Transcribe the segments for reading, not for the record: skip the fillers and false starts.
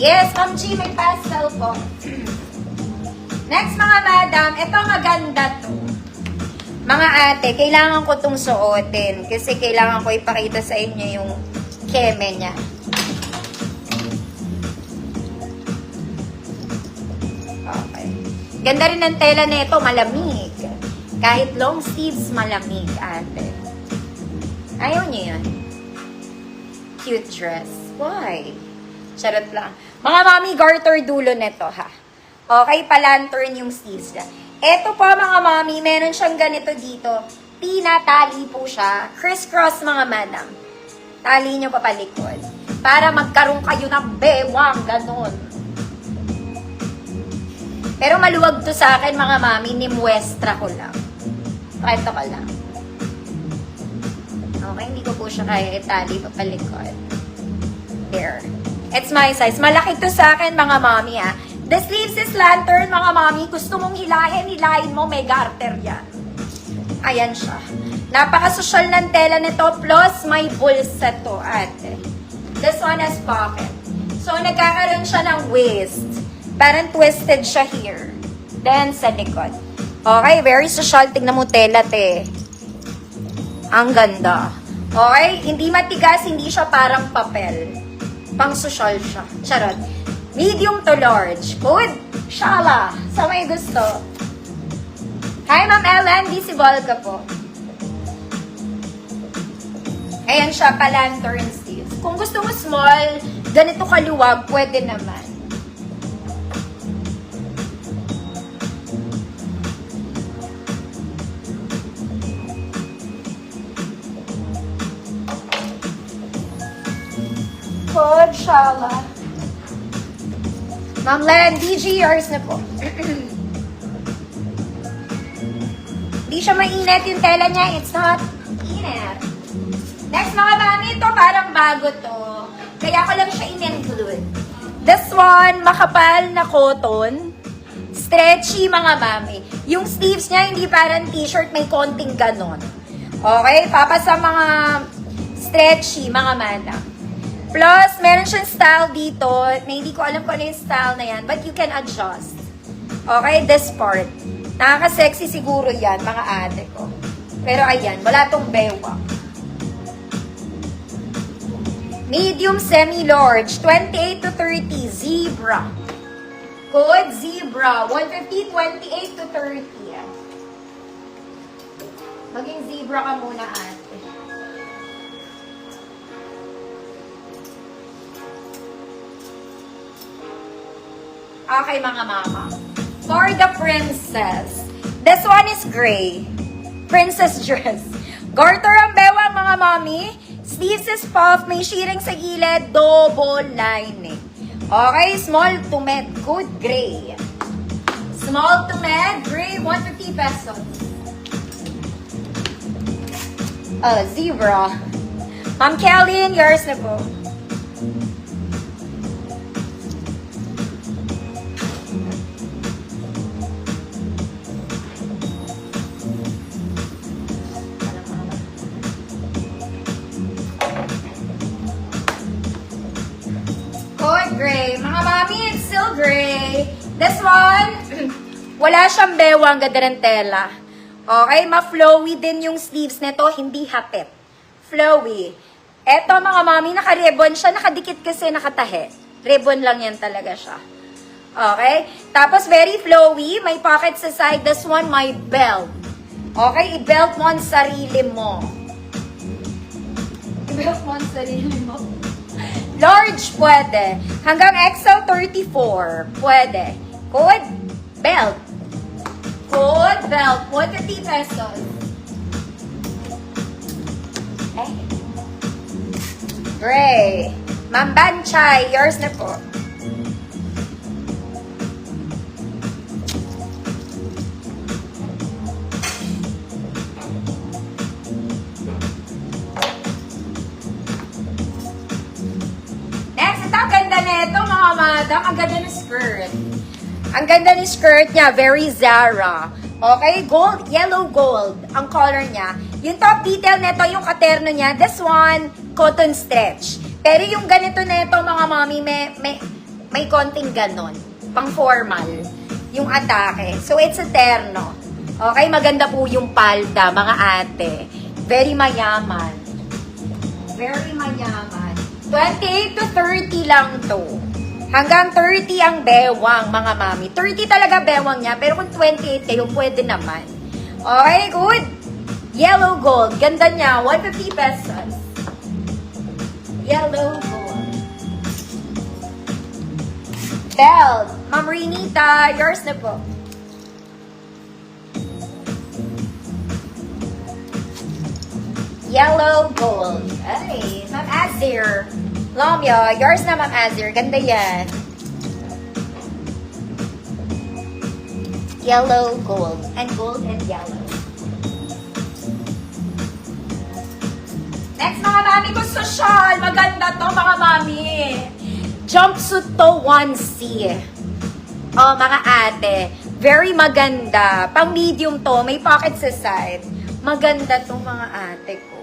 Yes, Ma'am G, may pastel po. Next, mga madam, ito maganda to. Mga ate, kailangan ko itong suotin kasi kailangan ko ipakita sa inyo yung keme niya. Okay. Ganda rin ng tela nito, malamig. Kahit long sleeves, malamig, ate. Ayaw niyo yan. Cute dress. Why? Charot lang. Mga mami, garter dulo nito, ha? Okay, pa-lantern yung sleeves niya. Ito po, mga mami, meron siyang ganito dito. Tinatali po siya. Criss-cross, mga madam. Tali nyo papalikod. Para magkaroon kayo ng bewang, ganon. Pero maluwag to sa akin, mga mami, ni-muestra ko lang. Ito ko lang. Okay, hindi ko po siya kaya itali papalikod. There. It's my size. Malaki to sa akin, mga mami, ha. The sleeves is lantern, mga mami. Gusto mong hilahin mo, may garter yan. Ayan siya. Napaka-social ng tela nito, plus may bulsa to, ate. This one has pocket. So, nagkakaroon siya ng waist. Parang twisted siya here. Then, sa likod. Okay, very social. Tingnan mo tela, te. Ang ganda. Okay, hindi matigas, hindi siya parang papel. Pang-social siya. Charot. Medium to large. Good. Shala. Sa may gusto. Hi, Ma'am Ellen. Visible ka po. Ayan siya, pa-lantern sleeves. Kung gusto mo small, ganito kaluwag, pwede naman. Good, shala. Ma'am Len, DG, yours na po. Di siya mainit yung tela niya. It's not init. Next, mga mami, ito parang bago to. Kaya ko lang siya in-include. This one, makapal na cotton. Stretchy, mga mami. Yung sleeves niya, hindi parang t-shirt, may konting ganon. Okay? Papa sa mga stretchy, mga madam. Plus, meron siyang style dito na hindi ko alam kung ano yung style na yan, but you can adjust. Okay, this part. Nakaka-sexy siguro yan, mga ate ko. Pero ayan, wala tong bewang. Medium, semi-large, 28 to 30, zebra. Good, zebra. 150, 28 to 30. Maging zebra ka muna, ate. Okay, mga mama. For the princess. This one is gray. Princess dress. Garter ang bewang, mga mami. Sleeves is puff. May shearing sa gilid. Double lining. Okay, small to med. Good gray. Small to med. Gray, 150 pesos. Zebra. Ma'am Kelly, yours na po. Gray. Mga mami, it's still gray. This one, wala siyang bewang, ganda ng tela. Okay, ma-flowy din yung sleeves nito, hindi hapit. Flowy. Eto, mga mami, naka-ribbon siya, nakadikit kasi nakatahe. Ribbon lang yan talaga siya. Okay? Tapos, very flowy, may pocket sa side. This one, may belt. Okay, i-belt mo ang sarili mo. I-belt mo ang sarili mo. Large, pwede. Hanggang XL 34, pwede. Good belt. Good belt. 150 pesos. Gray. Ma'am Banchay, yours na po. Ito, mga madam, ang ganda ng skirt. Ang ganda ng skirt niya, very Zara. Okay, gold, yellow gold ang color niya. Yung top detail nito, yung katerno niya, this one, cotton stretch. Pero yung ganito nito, mga mami, may konting ganon. Pang formal. Yung atake. So, it's a terno. Okay, maganda po yung palda, mga ate. Very mayaman. Very mayaman. 28 to 30 lang to. Hanggang 30 ang bewang, mga mami. 30 talaga bewang niya, pero kung 28 kayo, pwede naman. Okay, good. Yellow gold. Ganda niya. 150 pesos. Yellow gold. Belt. Ma'am Renita, yours na po. Yellow gold. Ay, Ma'am Azir. Lomyo, yours na, Ma'am Azir. Ganda yan. Yellow gold. And gold and yellow. Next, mga mami ko, social. Maganda to, mga mami. Jumpsuit to 1C. Oh, mga ate. Very maganda. Pang medium to. May pocket sa side. Maganda to, mga ate ko.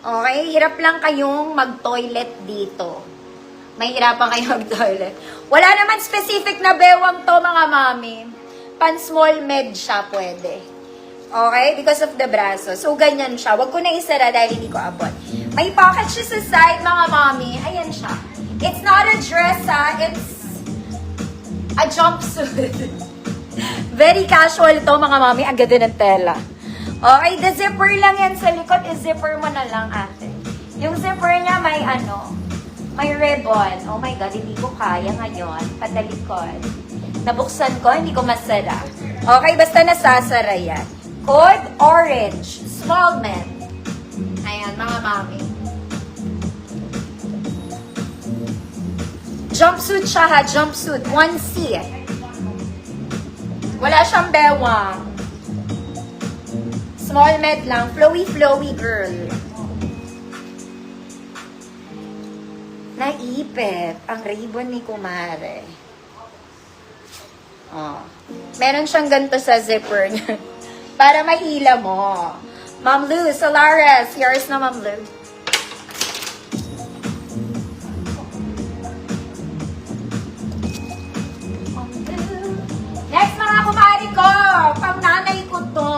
Okay? Hirap lang kayong mag-toilet dito. Mahirapan kayo mag-toilet. Wala naman specific na bewang to, mga mami. Pan-small med siya, pwede. Okay? Because of the braso. So, ganyan siya. Huwag ko na isara dahil hindi ko abot. May pocket siya sa side, mga mami. Ayan siya. It's not a dress, ha? It's a jumpsuit. Very casual to, mga mami. Ang ganda ng tela. Okay, the zipper lang yan sa likod. I-zipper mo na lang, ate. Yung zipper niya may may ribbon. Oh my God, hindi ko kaya ngayon. Patalikod. Nabuksan ko, hindi ko masara. Okay, basta nasasara yan. Code orange. Small men. Ayan, mga mami. Jumpsuit siya, ha? Jumpsuit. 1C. Wala siyang bewang. Small med lang. Flowy girl. Naipit ang ribbon ni Kumare. Oh. Meron siyang ganito sa zipper niya. Para mahila mo. Ma'am Lou, Solares. Yours na, Ma'am Lou. Next, mga kumari ko. Pang nanay ko to.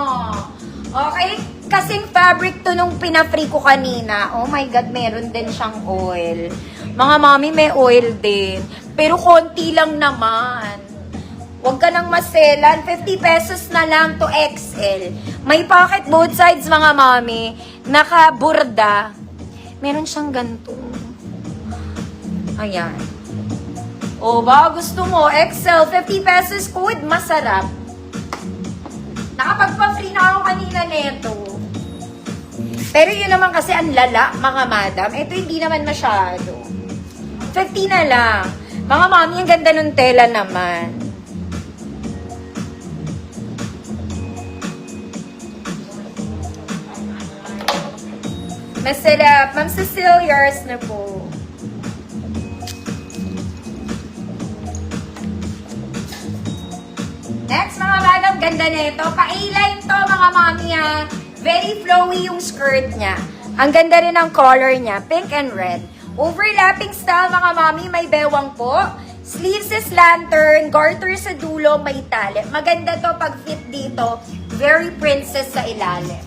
Okay? Kasing fabric to nung pina-free ko kanina. Oh my God, meron din siyang oil. Mga mami, may oil din. Pero konti lang naman. Huwag ka nang maselan. 50 pesos na lang to XL. May pocket both sides, mga mami. Nakaburda. Meron siyang ganito. Ayan. O ba, gusto mo? XL, 50 pesos code, masarap. Nakapagpa-free na ako kanina neto. Pero yun naman kasi ang lala, mga madam. Ito hindi naman masyado. 50 na lang. Mga mami, ang ganda ng tela naman. Masarap. Ma'am Cecile, yours na po. Next, mga madam, ganda nito. Pa-A-line to, mga mami, ha. Very flowy yung skirt niya. Ang ganda rin ng color niya. Pink and red. Overlapping style, mga mami. May bewang po. Sleeves is lantern. Garter sa dulo, may tali. Maganda to pag fit dito. Very princess sa ilalim.